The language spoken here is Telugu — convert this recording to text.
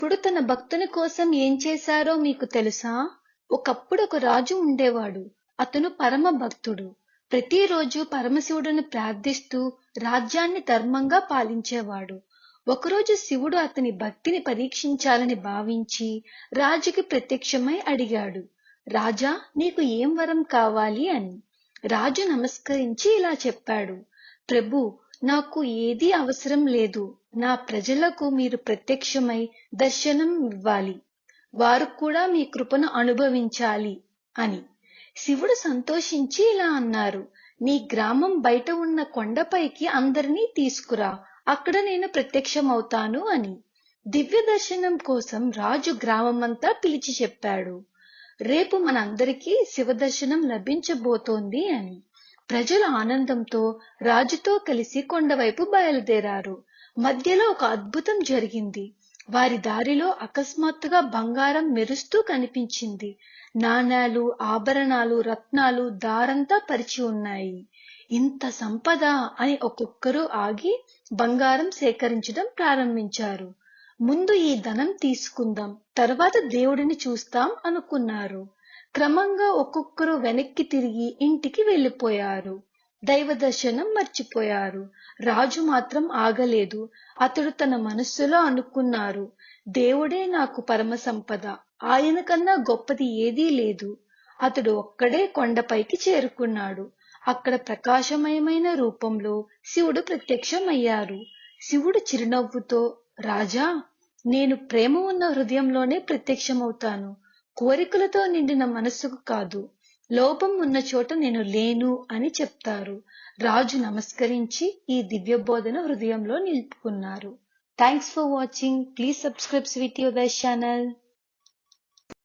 ఇప్పుడు తన భక్తుని కోసం ఏం చేశారో మీకు తెలుసా? ఒకప్పుడు ఒక రాజు ఉండేవాడు. అతను పరమ భక్తుడు. ప్రతిరోజు పరమశివుడిని ప్రార్థిస్తూ రాజ్యాన్ని ధర్మంగా పాలించేవాడు. ఒకరోజు శివుడు అతని భక్తిని పరీక్షించాలని భావించి రాజుకి ప్రత్యక్షమై అడిగాడు. రాజా, నీకు ఏం వరం కావాలి అని. రాజు నమస్కరించి ఇలా చెప్పాడు. ప్రభు, నాకు ఏదీ అవసరం లేదు. నా ప్రజలకు మీరు ప్రత్యక్షమై దర్శనం ఇవ్వాలి. వారు కూడా మీ కృపను అనుభవించాలి అని. శివుడు సంతోషించి ఇలా అన్నారు. నీ గ్రామం బయట ఉన్న కొండపైకి అందరినీ తీసుకురా. అక్కడ నేను ప్రత్యక్షమవుతాను అని. దివ్య దర్శనం కోసం రాజు గ్రామమంతా పిలిచి చెప్పాడు. రేపు మనందరికీ శివ దర్శనం లభించబోతోంది అని. ప్రజలు ఆనందంతో రాజుతో కలిసి కొండవైపు బయలుదేరారు. మధ్యలో ఒక అద్భుతం జరిగింది. వారి దారిలో అకస్మాత్తుగా బంగారం మెరుస్తూ కనిపించింది. నాణేలు, ఆభరణాలు, రత్నాలు దారంతా పరిచి ఉన్నాయి. ఇంత సంపద అని ఒక్కొక్కరు ఆగి బంగారం సేకరించడం ప్రారంభించారు. ముందు ఈ ధనం తీసుకుందాం, తర్వాత దేవుడిని చూస్తాం అనుకున్నారు. క్రమంగా ఒక్కొక్కరు వెనక్కి తిరిగి ఇంటికి వెళ్లిపోయారు. దైవ దర్శనం మర్చిపోయారు. రాజు మాత్రం ఆగలేదు. అతడు తన మనస్సులో అనుకున్నారు, దేవుడే నాకు పరమ సంపద. ఆయన కన్నా గొప్పది ఏదీ లేదు. అతడు ఒక్కడే కొండపైకి చేరుకున్నాడు. అక్కడ ప్రకాశమయమైన రూపంలో శివుడు ప్రత్యక్షమయ్యారు. శివుడు చిరునవ్వుతో, రాజా, నేను ప్రేమ ఉన్న హృదయంలోనే ప్రత్యక్షమవుతాను. కోరికలతో నిండిన మనస్సుకు కాదు. లోపం ఉన్న చోట నేను లేను అని చెప్తారు. రాజు నమస్కరించి ఈ దివ్య బోధన హృదయంలో నిలుపుకున్నారు. Thanks for watching. Please subscribe Sweety Uday channel.